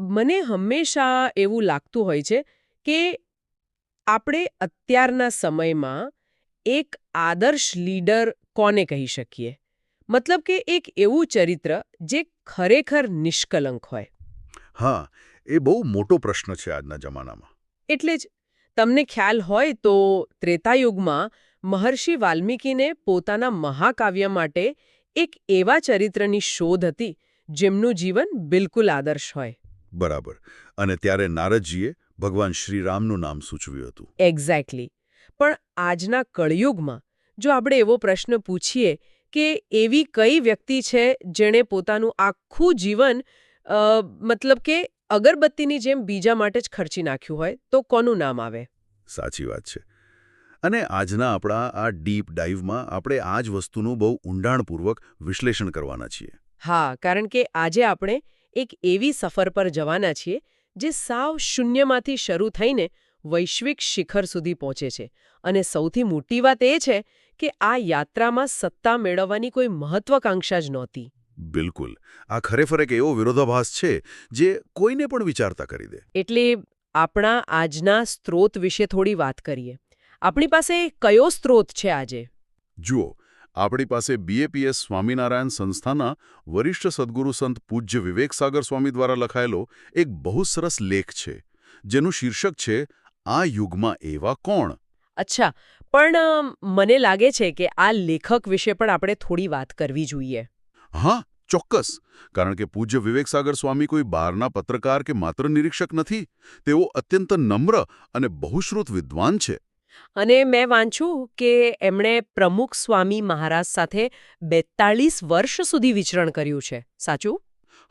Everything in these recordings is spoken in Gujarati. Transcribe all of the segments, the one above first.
મને હંમેશા એવું લાગતું હોય છે કે આપણે અત્યારના સમયમાં એક આદર્શ લીડર કોને કહી શકીએ? મતલબ કે એક એવું ચરિત્ર જે ખરેખર નિષ્કલંક હોય. હા, એ બહુ મોટો પ્રશ્ન છે આજના જમાનામાં. એટલે જ તમને ખ્યાલ હોય તો ત્રેતાયુગમાં મહર્ષિ વાલ્મીકીને પોતાના મહાકાવ્ય માટે એક એવા ચરિત્રની શોધ હતી જેમનું જીવન બિલકુલ આદર્શ હોય. બરાબર. અને ત્યારે નારદજીએ ભગવાન શ્રીરામનું નામ સૂચવ્યું હતું. એક્ઝેક્ટલી. પણ આજના કળિયુગમાં જો આપણે એવો પ્રશ્ન પૂછીએ કે એવી કઈ વ્યક્તિ છે જેણે પોતાનું આખું જીવન મતલબ કે અગરબત્તીની જેમ બીજા માટે જ ખર્ચી નાખ્યું હોય તો કોનું નામ આવે? સાચી વાત છે. અને આજના આપણા આ ડીપ ડાઇવમાં આપણે આ જ વસ્તુનું બહુ ઊંડાણપૂર્વક વિશ્લેષણ કરવાના છીએ. હા, કારણ કે આજે આપણે એક એવી સફર પર જવાના છીએ જે સાવ શૂન્યમાંથી શરૂ થઈને વૈશ્વિક શિખર સુધી પહોંચે છે. અને સૌથી મોટી વાત એ છે કે આ યાત્રામાં સત્તા મેળવવાની કોઈ મહત્વાકાંક્ષા જ નહોતી. બિલકુલ. આ ખરેખર એક એવો વિરોધાભાસ છે જે કોઈને પણ વિચારતા કરી દે. એટલે આપણા આજના સ્ત્રોત વિશે થોડી વાત કરીએ. આપણી પાસે કયો સ્ત્રોત છે આજે? જુઓ, આપણી પાસે બીએપીએસ સ્વામિનારાયણ સંસ્થાના વરિષ્ઠ સદ્ગુરુ સંત પૂજ્ય વિવેકસાગર સ્વામી દ્વારા લખાયેલો એક બહુ સરસ લેખ છે, જેનું શીર્ષક છે આ યુગમાં એવા કોણ? અચ્છા, પણ મને લાગે છે કે આ લેખક વિશે પણ આપણે થોડી વાત કરવી જોઈએ. હા, ચોક્કસ. કારણ કે પૂજ્ય વિવેકસાગર સ્વામી કોઈ બહારના પત્રકાર કે માત્ર નિરીક્ષક નથી. તેઓ અત્યંત નમ્ર અને બહુશ્રુત વિદ્વાન છે. અને મેં વાંચ્યું કે એમણે પ્રમુખ સ્વામી મહારાજ સાથે 42 વર્ષ સુધી વિચરણ કર્યું છે. સાચું?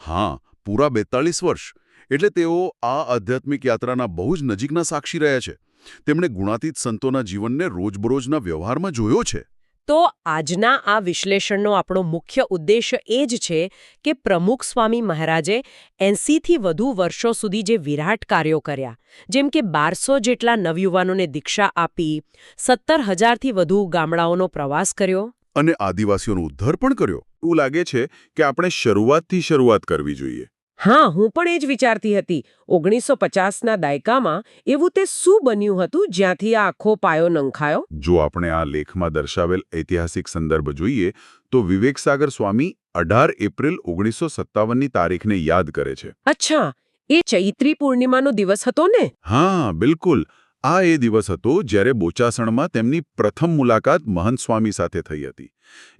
હા, પૂરા 42 વર્ષ. એટલે તેઓ આ આધ્યાત્મિક યાત્રાના બહુ જ નજીકના સાક્ષી રહ્યા છે. તેમણે ગુણાતીત સંતોના જીવનને રોજબરોજના વ્યવહારમાં જોયો છે. તો આજના આ વિશ્લેષણનો આપણો મુખ્ય ઉદ્દેશ એ જ છે કે પ્રમુખ સ્વામી મહારાજે 80થી વધુ વર્ષો સુધી જે વિરાટ કાર્યો કર્યા, જેમ કે 1200 જેટલા નવયુવાનોને દીક્ષા આપી, 17,000થી વધુ ગામડાઓનો પ્રવાસ કર્યો. અને આદિવાસીઓનો ઉદ્ધાર પણ કર્યો. એવું લાગે છે કે આપણે શરૂઆત કરવી જોઈએ. હા, હું પણ એ જ વિચારતી હતી. 1950ના દાયકામાં એવું તે શું બન્યું હતું જ્યાંથી આ આખો પાયો નંખાયો? જો આપણે આ લેખમાં દર્શાવેલ ઐતિહાસિક સંદર્ભ જોઈએ તો વિવેકસાગર સ્વામી 18 એપ્રિલ 1957ની તારીખને યાદ કરે છે. અચ્છા, એ ચૈત્રી પૂર્ણિમાનો દિવસ હતો ને? હા, બિલકુલ. આ એ દિવસ હતો જ્યારે બોચાસણમાં તેમની પ્રથમ મુલાકાત મહંત સ્વામી સાથે થઈ હતી.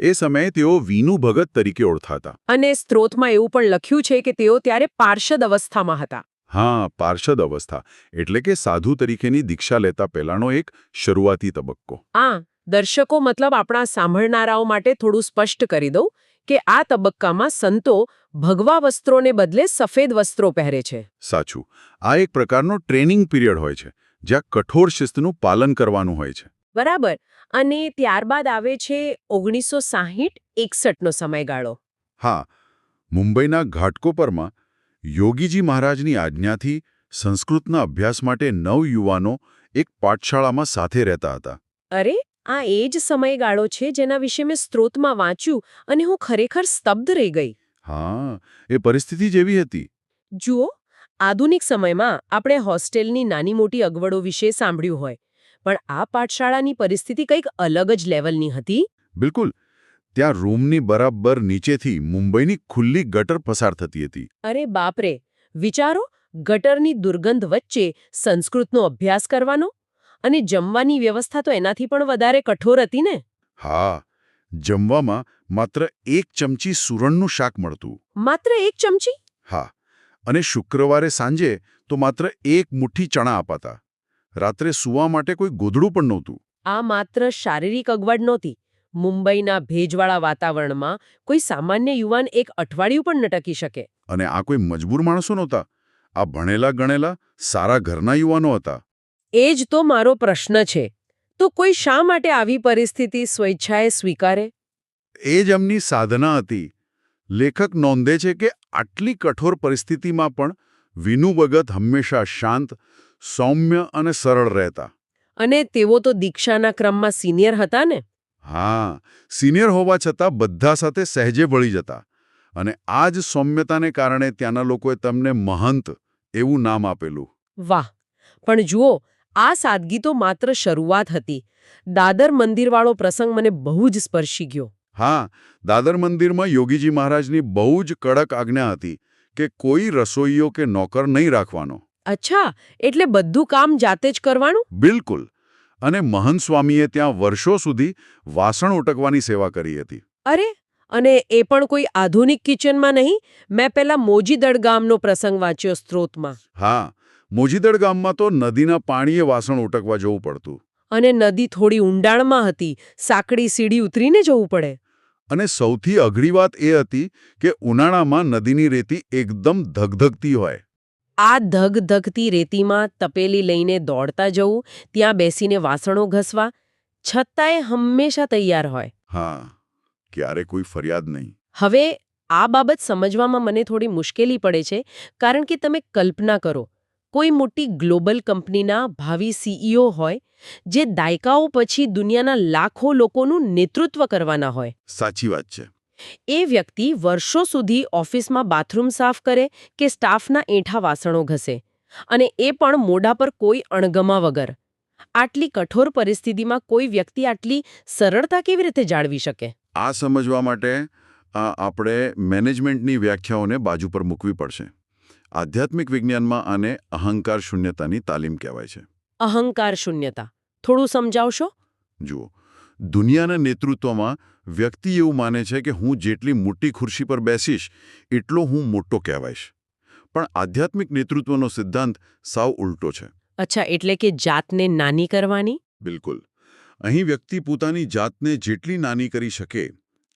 એ સમયે તેઓ વિનુ ભગત તરીકે ઓળખાતા. અને સ્ત્રોતમાં એવું પણ લખ્યું છે કે તેઓ ત્યારે પાર્ષદ અવસ્થામાં હતા. હા, પાર્ષદ અવસ્થા એટલે કે સાધુ તરીકેની દીક્ષા લેતા પહેલાનો એક શરૂઆતી તબક્કો. દર્શકો મતલબ આપણા સાંભળનારાઓ માટે થોડું સ્પષ્ટ કરી દઉં કે આ તબક્કામાં સંતો ભગવા વસ્ત્રોને બદલે સફેદ વસ્ત્રો પહેરે છે. સાચું. આ એક પ્રકારનો ટ્રેનિંગ પીરિયડ હોય છે, જ્યાં કઠોર શિસ્તનું પાલન કરવાનું હોય છે. બરાબર. અને ત્યારબાદ આવે છે 1960-61નો સમયગાળો. હા, મુંબઈના ઘાટકોપરમાં યોગીજી મહારાજની આજ્ઞાથી સંસ્કૃતના અભ્યાસ માટે 9 યુવાનો એક પાઠશાળામાં સાથે રહેતા હતા. અરે, આ એ જ સમયગાળો છે જેના વિશે મેં સ્ત્રોતમાં વાંચ્યું અને હું ખરેખર સ્તબ્ધ રહી ગઈ. હા, એ પરિસ્થિતિ જેવી હતી. જુઓ, આધુનિક સમયમાં આપણે હોસ્ટેલની નાની મોટી અગવડો વિશે સાંભળ્યું હોય, પણ આ પાઠશાળાની પરિસ્થિતિ કંઈક અલગ જ લેવલની હતી. બિલકુલ. ત્યાં રૂમની બરાબર નીચેથી મુંબઈની ખુલ્લી ગટર પસાર થતી હતી. અરે બાપરે, વિચારો, ગટરની દુર્ગંધ વચ્ચે સંસ્કૃતનો અભ્યાસ કરવાનો. અને જમવાની વ્યવસ્થા તો એનાથી પણ વધારે કઠોર હતી ને? હા, જમવામાં માત્ર 1 ચમચી સુરણનું શાક મળતું. માત્ર 1 ચમચી? હા, અને શુક્રવારે સાંજે તો માત્ર 1 મુઠ્ઠી ચણા અપાતા. રાત્રે સૂવા માટે કોઈ ગોદડું પણ નહોતું. આ માત્ર શારીરિક અગવડ નહોતી. મુંબઈના ભેજવાળા વાતાવરણમાં કોઈ સામાન્ય યુવાન એક અઠવાડિયું પણ ન ટકી શકે. અને આ કોઈ મજબૂર માણસો નહોતા. આ ભણેલા ગણેલા સારા ઘરના યુવાનો હતા. એ જ તો મારો પ્રશ્ન છે. તો કોઈ શા માટે આવી પરિસ્થિતિ સ્વેચ્છાએ સ્વીકારે? એ જ એમની સાધના હતી. લેખક નોંધે છે કે આટલી કઠોર પરિસ્થિતિમાં પણ વિનુ ભગત હંમેશા શાંત, સૌમ્ય અને સરળ રહેતા. અને તેઓ તો દીક્ષાના ક્રમમાં સિનિયર હતા ને? હા, સિનિયર હોવા છતાં બધા સાથે સહેજે ભળી જતા. અને આ જ સૌમ્યતાને કારણે ત્યાંના લોકોએ તેમને મહંત એવું નામ આપેલું. વાહ! પણ જુઓ, આ સાદગી તો માત્ર શરૂઆત હતી. દાદર મંદિરવાળો પ્રસંગ મને બહુ જ સ્પર્શી ગયો. હા, દાદર મંદિરમાં યોગીજી મહારાજની બહુ જ કડક આજ્ઞા હતી કે કોઈ રસોઈયો કે નોકર નહીં રાખવાનો. અચ્છા, એટલે બધું કામ જાતે જ કરવાનું? બિલકુલ. અને મહંત સ્વામીએ ત્યાં વર્ષો સુધી વાસણ ઉટકવાની સેવા કરી હતી. અરે, અને એ પણ કોઈ આધુનિક કિચનમાં નહીં? મેં પેલા મોજીદડ ગામનો પ્રસંગ વાંચ્યો સ્ત્રોતમાં. હા, મોજીદડ ગામમાં તો નદીના પાણીએ વાસણ ઉટકવા જવું પડતું. અને નદી થોડી ઊંડાણમાં હતી, સાંકડી સીડી ઉતરીને જવું પડે. અને સૌથી અઘરી વાત એ હતી કે ઉનાળામાં નદીની રેતી એકદમ ધગધગતી હોય. આ ધગધગતી રેતીમાં તપેલી લઈને દોડતા જવું, ત્યાં બેસીને વાસણો ઘસવા, છતાંય હંમેશા તૈયાર હોય. હા, ક્યારે કોઈ ફરિયાદ નહીં. હવે આ બાબત સમજવામાં મને થોડી મુશ્કેલી પડે છે, કારણ કે તમે કલ્પના કરો, કોઈ મોટી ગ્લોબલ કંપનીના ભાવિ સીઈઓ હોય, જે દાયકાઓ પછી દુનિયાના લાખો લોકોનું નેતૃત્વ કરવાના હોય. સાચી વાત છે. એ વ્યક્તિ વર્ષો સુધી ઓફિસમાં બાથરૂમ સાફ કરે કે સ્ટાફના એંઠા વાસણો ઘસે, અને એ પણ મોઢા પર કોઈ અણગમા વગર. આટલી કઠોર પરિસ્થિતિમાં કોઈ વ્યક્તિ આટલી સરળતા કેવી રીતે જાળવી શકે? આ સમજવા માટે આપણે મેનેજમેન્ટની વ્યાખ્યાઓને બાજુ પર મૂકવી પડશે. આધ્યાત્મિક વિજ્ઞાનમાં આને અહંકાર શૂન્યતાની તાલીમ કહેવાય છે. અહંકાર શૂન્યતા થોડું સમજાવશો? જુઓ, દુનિયાના નેતૃત્વમાં વ્યક્તિ એવું માને છે કે હું જેટલી મોટી ખુરશી પર બેસીશ એટલો હું મોટો કહેવાઈશ. પણ આધ્યાત્મિક નેતૃત્વનો સિદ્ધાંત સાવ ઉલટો છે. અચ્છા, એટલે કે જાતને નાની કરવાની? બિલકુલ. અહીં વ્યક્તિ પોતાની જાતને જેટલી નાની કરી શકે,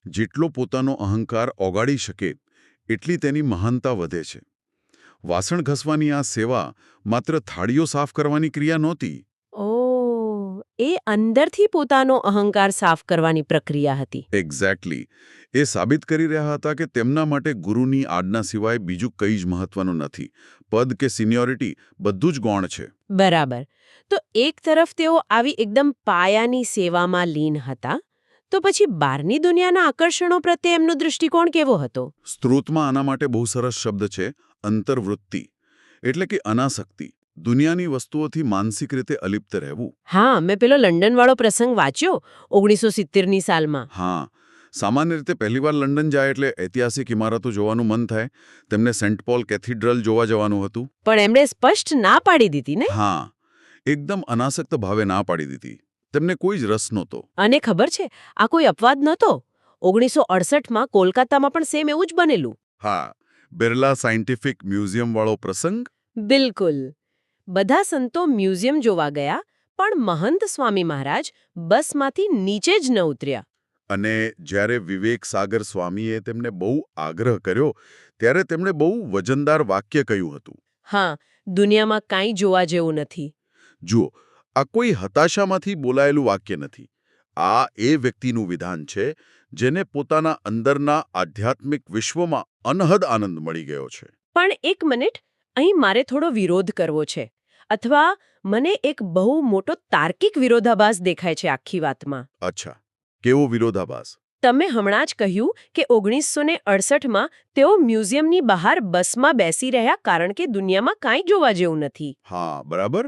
જેટલો પોતાનો અહંકાર ઓગાળી શકે, એટલી તેની મહાનતા વધે છે. વાસણ ઘસવાની આ સેવા માત્ર થાળીઓ સાફ કરવાની ક્રિયા નહોતી. ઓહ, એ અંદરથી પોતાનો અહંકાર સાફ કરવાની પ્રક્રિયા હતી. એક્ઝેક્ટલી. એ સાબિત કરી રહ્યા હતા કે તેમના માટે ગુરુની આજ્ઞા સિવાય બીજું કંઈ જ મહત્વનું નથી. પદ કે સિનિયોરિટી બધું જ ગૌણ છે. બરાબર. તો એક તરફ તેઓ આવી એકદમ પાયાની સેવામાં લીન હતા, તો પછી બહારની દુનિયાના આકર્ષણો પ્રત્યે એમનો દૃષ્ટિકોણ કેવો હતો? સ્ત્રોતમાં આના માટે બહુ સરસ શબ્દ છે, અંતર્વૃત્તિ. એટલે કે અનાસક્તિ. દુનિયાની વસ્તુઓથી માનસિક રીતે અલિપ્ત રહેવું. હા, મેં પેલો લંડનવાળો પ્રસંગ વાંચ્યો 1970ની સાલમાં. હા, સામાન્ય રીતે પહેલીવાર લંડન જાય એટલે ઐતિહાસિક ઇમારતો જોવાનું મન થાય. તેમને સેન્ટ પોલ કેથીડ્રલ જોવા જવાનું હતું. પણ એમણે સ્પષ્ટ ના પાડી દીધી ને? હા, એકદમ અનાસક્ત ભાવે ના પાડી દીધી. તેમને કોઈ જ રસ નહોતો. અને ખબર છે, આ કોઈ અપવાદ નહોતો. 1968માં કોલકાતામાં પણ સેમ એવું જ બનેલું. હા, બિરલા સાયન્ટિફિક મ્યુઝિયમવાળો પ્રસંગ. બિલકુલ. બધા સંતો મ્યુઝિયમ જોવા ગયા, પણ મહંત સ્વામી મહારાજ બસમાંથી નીચે જ ન ઉતર્યા. અને જ્યારે વિવેક સાગર સ્વામીએ તેમને બહુ આગ્રહ કર્યો, ત્યારે તેમણે બહુ વજનદાર વાક્ય કહ્યું હતું. હા, દુનિયામાં કાંઈ જોવા જેવું નથી. જુઓ, આ કોઈ હતાશામાંથી બોલાયેલું વાક્ય નથી. આ એ વ્યક્તિનું વિધાન છે જેને પોતાના અંદરના આધ્યાત્મિક વિશ્વમાં અનહદ આનંદ મળી ગયો છે. પણ એક મિનિટ, અહીં મારે થોડો વિરોધ કરવો છે. અથવા મને એક બહુ મોટો તાર્કિક વિરોધાભાસ દેખાય છે આખી વાતમાં. અચ્છા, કેવો વિરોધાભાસ? તમે હમણાં જ કહ્યું કે 1968માં તેઓ મ્યુઝિયમની બહાર બસમાં બેસી રહ્યા કારણ કે દુનિયામાં કાંઈ જોવા જેવું નથી. હા, બરાબર.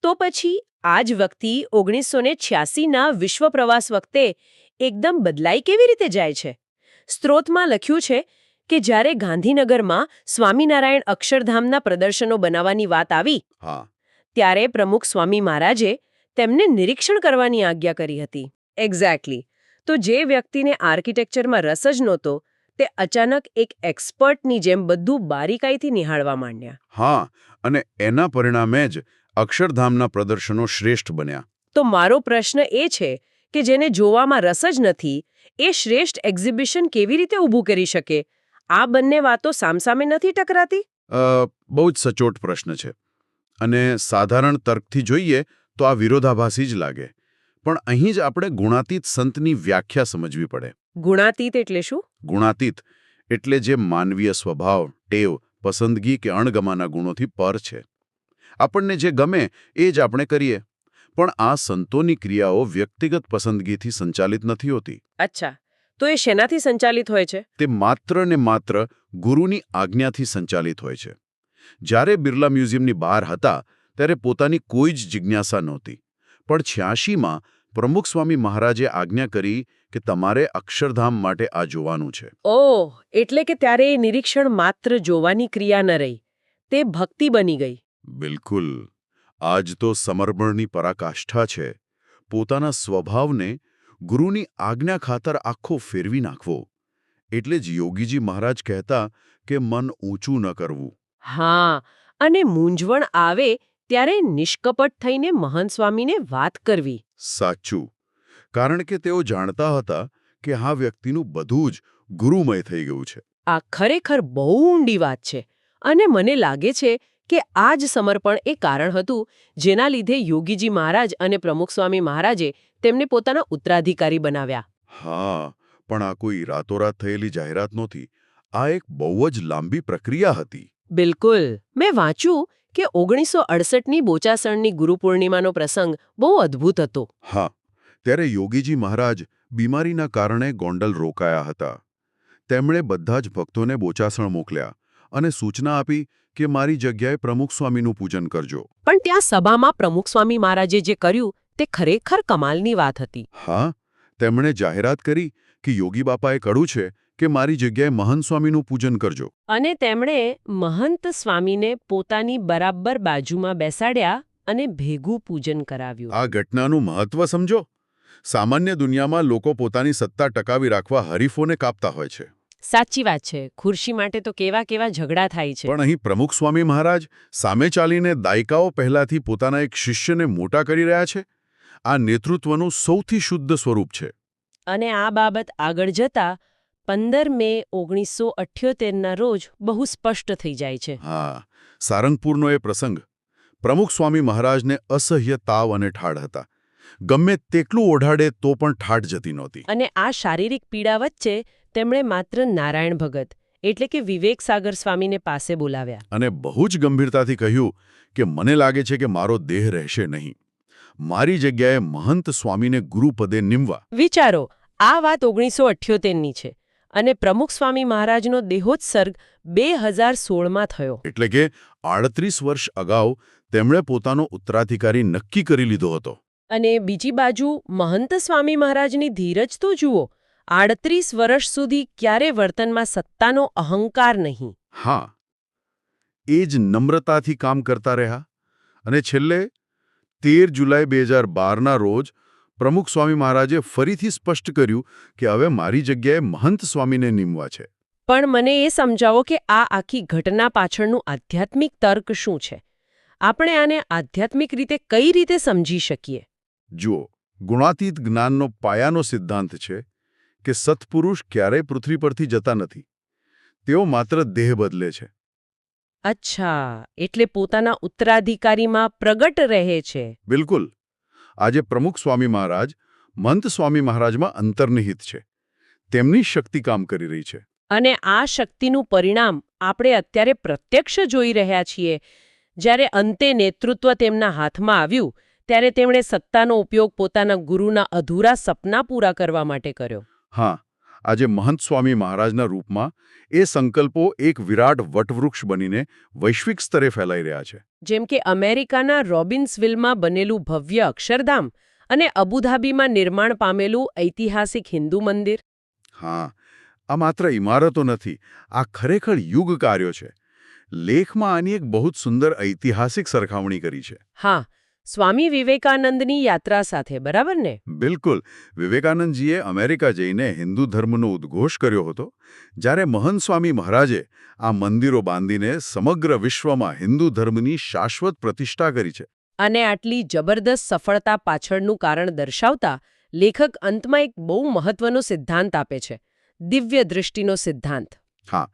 તો પછી આ જ વ્યક્તિ 1986ના વિશ્વ પ્રવાસ વખતે એકદમ બદલાઈ કેવી રીતે જાય છે? સ્ત્રોતમાં લખ્યું છે કે જ્યારે ગાંધીનગરમાં સ્વામિનારાયણ અક્ષરધામના પ્રદર્શનો બનાવવાની વાત આવી, હા, ત્યારે પ્રમુખ સ્વામી મહારાજે તેમને નિરીક્ષણ કરવાની આજ્ઞા કરી હતી. એક્ઝેક્ટલી. તો જે વ્યક્તિને આર્કિટેક્ચરમાં રસ જ નહોતો, તે અચાનક એક એક્સપર્ટની જેમ બધું બારીકાઈથી નિહાળવા માંડ્યા. હા, અને એના પરિણામે જ અક્ષરધામના પ્રદર્શનો શ્રેષ્ઠ બન્યા. તો મારો પ્રશ્ન એ છે કે જેને જોવામાં રસ જ નથી, એ શ્રેષ્ઠ એક્ઝિબિશન કેવી રીતે ઊભું કરી શકે? આ બંને વાતો સામસામે નથી ટકરાતી? બહુ જ સચોટ પ્રશ્ન છે. અને સાધારણ તર્કથી જોઈએ તો આ વિરોધાભાસી જ લાગે. પણ અહીં જ આપણે ગુણાતીત સંતની વ્યાખ્યા સમજવી પડે. ગુણાતીત એટલે શું? ગુણાતીત એટલે જે માનવીય સ્વભાવ, ટેવ, પસંદગી કે અણગમાના ગુણોથી પર છે. આપણને જે ગમે એ જ આપણે કરીએ. પણ આ સંતોની ક્રિયાઓ વ્યક્તિગત પસંદગીથી સંચાલિત નથી હોતી. અચ્છા, તો એ શેનાથી સંચાલિત હોય છે? તે માત્ર ને માત્ર ગુરુની આજ્ઞાથી સંચાલિત હોય છે. જ્યારે બિરલા મ્યુઝિયમની બહાર હતા ત્યારે પોતાની કોઈ જ જિજ્ઞાસા નહોતી. પણ 86માં પ્રમુખ સ્વામી મહારાજે આજ્ઞા કરી કે તમારે અક્ષરધામ માટે આ જોવાનું છે. ઓહ, એટલે કે ત્યારે એ નિરીક્ષણ માત્ર જોવાની ક્રિયા ન રહી, તે ભક્તિ બની ગઈ. બિલકુલ. આજ તો સમર્પણની પરાકાષ્ઠા છે. પોતાના સ્વભાવને ગુરુની આજ્ઞા ખાતર આખો ફેરવી નાખવો. એટલે જ યોગીજી મહારાજ કહેતા કે મન ઊંચું ન કરવું. હા, અને મૂંઝવણ આવે ત્યારે નિષ્કપટ થઈને મહંત સ્વામીને વાત કરવી. સાચું. કારણ કે તેઓ જાણતા હતા કે આ વ્યક્તિનું બધું જ ગુરુમય થઈ ગયું છે. આ ખરેખર બહુ ઊંડી વાત છે. અને મને લાગે છે કે આ જ સમર્પણ એ કારણ હતું જેના લીધે યોગીજી મહારાજ અને પ્રમુખ સ્વામી મહારાજે તેમને પોતાના ઉત્તરાધિકારી બનાવ્યા. હા, પણ આ કોઈ રાતોરાત થયેલી જાહેરાત નહોતી. આ એક બહુ જ લાંબી પ્રક્રિયા હતી. બિલકુલ. મેં વાંચ્યું કે 1968ની બોચાસણની ગુરુપૂર્ણિમાનો પ્રસંગ બહુ અદ્ભુત હતો. હા, ત્યારે યોગીજી મહારાજ બીમારીના કારણે ગોંડલ રોકાયા હતા. તેમણે બધા જ ભક્તોને બોચાસણ મોકલ્યા અને સૂચના આપી કે મારી જગ્યાએ પ્રમુખ સ્વામીનું પૂજન કરજો. પણ ત્યાં સભામાં પ્રમુખ સ્વામી મહારાજે જે કર્યું તે ખરેખર કમાલની વાત હતી. હા, તેમણે જાહેરાત કરી કે યોગી બાપાએ કહ્યું છે કે મારી જગ્યાએ મહંત સ્વામીનું પૂજન કરજો. અને તેમણે મહંત સ્વામીને પોતાની બરાબર બાજુમાં બેસાડ્યા અને ભેગું પૂજન કરાવ્યું. આ ઘટનાનું મહત્વ સમજો. સામાન્ય દુનિયામાં લોકો પોતાની સત્તા ટકાવી રાખવા હરીફોને કાપતા હોય છે. સાચી વાત છે. ખુરશી માટે તો કેવા કેવા ઝઘડા થાય છે. પણ અહીં પ્રમુખ સ્વામી મહારાજ સામે ચાલીને દાયકાઓ પહેલાથી પોતાના એક શિષ્યને મોટા કરી રહ્યા છે. આ નેતૃત્વનું સૌથી શુદ્ધ સ્વરૂપ છે. અને આ બાબત આગળ જતા 15 મે 1978ના રોજ બહુ સ્પષ્ટ થઈ જાય છે. હા, સારંગપુરનો એ પ્રસંગ. પ્રમુખ સ્વામી મહારાજને અસહ્ય તાવ અને ઠાડ હતા. ગમે તેટલું ઓઢાડે તો પણ ઠાડ જતી નહોતી. અને આ શારીરિક પીડા વચ્ચે તેમણે માત્ર નારાયણ ભગત એટલે કે વિવેક સાગર સ્વામીને પાસે બોલાવ્યા. અને બહુ જ ગંભીરતાથી કહ્યું કે મને લાગે છે કે મારો દેહ રહેશે નહીં. મારી જગ્યાએ મહંત સ્વામીને ગુરુપદે નિમવા. વિચારો, આ વાત 1978ની છે અને પ્રમુખ સ્વામી મહારાજનો દેહોત્સર્ગ 2016માં થયો. એટલે કે 38 વર્ષ અગાઉ તેમણે પોતાનો ઉત્તરાધિકારી નક્કી કરી લીધો હતો. અને બીજી બાજુ મહંત સ્વામી મહારાજની ધીરજ તો જુઓ. 38 વર્ષ સુધી ક્યારે વર્તનમાં સત્તાનો અહંકાર નહીં. હા, એ જ નમ્રતાથી કામ કરતા રહ્યા. અને છેલ્લે 13 જુલાઈ 2012ના રોજ પ્રમુખ સ્વામી મહારાજે ફરીથી સ્પષ્ટ કર્યું કે હવે મારી જગ્યાએ મહંત સ્વામીને નિમવા છે. પણ મને એ સમજાવો કે આ આખી ઘટના પાછળનું આધ્યાત્મિક તર્ક શું છે? આપણે આને આધ્યાત્મિક રીતે કઈ રીતે સમજી શકીએ? જુઓ, ગુણાતીત જ્ઞાનનો પાયાનો સિદ્ધાંત છે કે સત્પુરુષ ક્યારેય પૃથ્વી પરથી જતા નથી. તેઓ માત્ર દેહ બદલે છે. અચ્છા, એટલે પોતાના ઉત્તરાધિકારીમાં પ્રગટ રહે છે. બિલકુલ. આજે પ્રમુખ સ્વામી મહારાજ મહંત સ્વામી મહારાજમાં અંતર્નિહિત છે. તેમની શક્તિ કામ કરી રહી છે. અને આ શક્તિનું પરિણામ આપણે અત્યારે પ્રત્યક્ષ જોઈ રહ્યા છીએ. જ્યારે અંતે નેતૃત્વ તેમના હાથમાં આવ્યું ત્યારે તેમણે સત્તાનો ઉપયોગ પોતાના ગુરુના અધૂરા સપના પૂરા કરવા માટે કર્યો. હા, આજે મહંત સ્વામી મહારાજના રૂપમાં એ સંકલ્પો એક વિરાટ વટવૃક્ષ બનીને વૈશ્વિક સ્તરે ફેલાઈ રહ્યા છે. જેમ કે અમેરિકાના રોબિન્સવિલમાં બનેલું ભવ્ય અક્ષરધામ અને અબુધાબીમાં નિર્માણ પામેલું ઐતિહાસિક હિન્દુ મંદિર. હા, આ માત્ર ઇમારતો નથી, આ ખરેખર યુગ કાર્યો છે. લેખમાં આની એક બહુ જ સુંદર ઐતિહાસિક સરખામણી કરી છે. હા, સ્વામી વિવેકાનંદની યાત્રા સાથે, બરાબર ને? બિલકુલ. વિવેકાનંદજીએ અમેરિકા જઈને હિન્દુ ધર્મનો ઉદ્ઘોષ કર્યો હતો, જ્યારે મહંત સ્વામી મહારાજે આ મંદિરો બાંધીને સમગ્ર વિશ્વમાં હિન્દુ ધર્મની શાશ્વત પ્રતિષ્ઠા કરી છે. અને આટલી જબરદસ્ત સફળતા પાછળનું કારણ દર્શાવતા લેખક અંતમાં એક બહુ મહત્વનો સિદ્ધાંત આપે છે, દિવ્ય દૃષ્ટિનો સિદ્ધાંત. હા,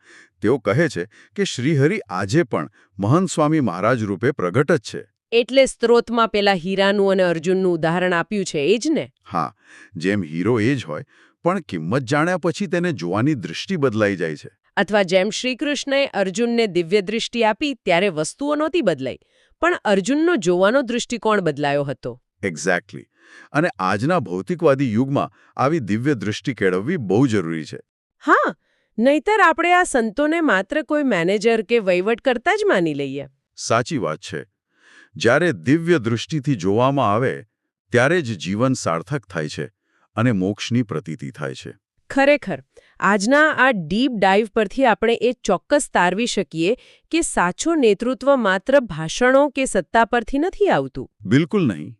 તેઓ કહે છે કે શ્રીહરિ આજે પણ મહંત સ્વામી મહારાજ રૂપે પ્રગટ જ છે. એટલે સ્ત્રોતમાં પેલા હીરાનું અને અર્જુનનું ઉદાહરણ આપ્યું છે, એ જ ને? હા, જેમ હીરો એ જ હોય, પણ કિંમત જાણ્યા પછી તેને જોવાની દૃષ્ટિ બદલાઈ જાય છે. અથવા જેમ શ્રીકૃષ્ણએ અર્જુનને દિવ્ય દૃષ્ટિ આપી ત્યારે વસ્તુઓ નહોતી બદલાઈ, પણ અર્જુનનો જોવાનો દૃષ્ટિકોણ બદલાયો હતો. એક્ઝેક્ટલી. અને આજના ભૌતિકવાદી યુગમાં આવી દિવ્ય દૃષ્ટિ કેળવવી બહુ જરૂરી છે. હા, નહીતર આપણે આ સંતોને માત્ર કોઈ મેનેજર કે વહીવટ કરતા જ માની લઈએ. સાચી વાત છે. જ્યારે દિવ્ય દૃષ્ટિથી જોવામાં આવે ત્યારે જ જીવન સાર્થક થાય છે અને મોક્ષની પ્રતીતિ થાય છે. ખરેખર આજના આ ડીપ ડાઇવ પરથી આપણે એ ચોક્કસ તારવી શકીએ કે સાચું નેતૃત્વ માત્ર ભાષણો કે સત્તા પરથી નથી આવતું. બિલકુલ નહીં.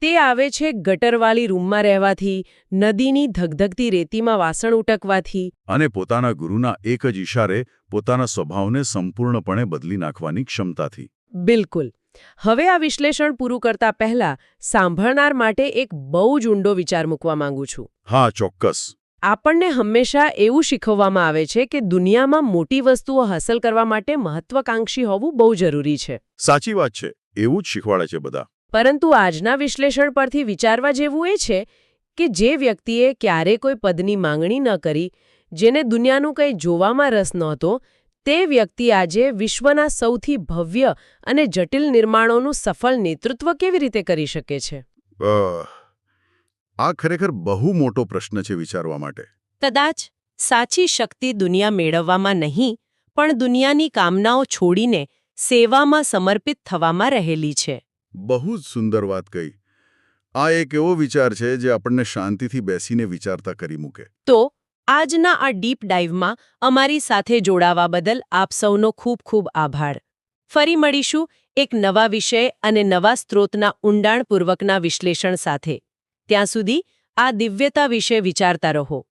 તે આવે છે ગટરવાળી રૂમમાં રહેવાથી, નદીની ધગધગતી રેતીમાં વાસણ ઉટકવાથી, અને પોતાના ગુરુના એક જ ઈશારે પોતાના સ્વભાવને સંપૂર્ણપણે બદલી નાખવાની ક્ષમતાથી. બિલકુલ. હવે આ વિશ્લેષણ પૂરું કરતા પહેલા સાંભળનાર માટે એક બહુ જ ઊંડો વિચાર મૂકવા માંગુ છું. હા, ચોક્કસ. આપણને હંમેશા એવું શીખવવામાં આવે છે કે દુનિયામાં મોટી વસ્તુઓ હાંસલ કરવા માટે મહત્વાકાંક્ષી હોવું બહુ જરૂરી છે. સાચી વાત છે. એવું જ શીખવાડે છે બધા. પરંતુ આજના વિશ્લેષણ પરથી વિચારવા જેવું એ છે કે જે વ્યક્તિએ ક્યારે કોઈ પદની માંગણી ન કરી, જેને દુનિયાનું કંઈ જોવામાં રસ નહોતો, તે વ્યક્તિ આજે વિશ્વના સૌથી ભવ્ય અને જટિલ નિર્માણોનું સફળ નેતૃત્વ કેવી રીતે કરી શકે છે? આ ખરેખર બહુ મોટો પ્રશ્ન છે વિચારવા માટે. કદાચ સાચી શક્તિ દુનિયા મેળવવામાં નહીં, પણ દુનિયાની કામનાઓ છોડીને સેવામાં સમર્પિત થવામાં રહેલી છે. બહુ જ સુંદર વાત કહી. આ એક એવો વિચાર છે જે આપણને શાંતિથી બેસીને વિચારતા કરી મૂકે. તો આજના આ ડીપ ડાઇવમાં અમારી સાથે જોડાવા બદલ આપ સૌનો ખૂબ ખૂબ આભાર. ફરી મળીશું એક નવા વિષય અને નવા સ્ત્રોતના ઊંડાણપૂર્વકના વિશ્લેષણ સાથે. ત્યાં સુધી આ દિવ્યતા વિશે વિચારતા રહો.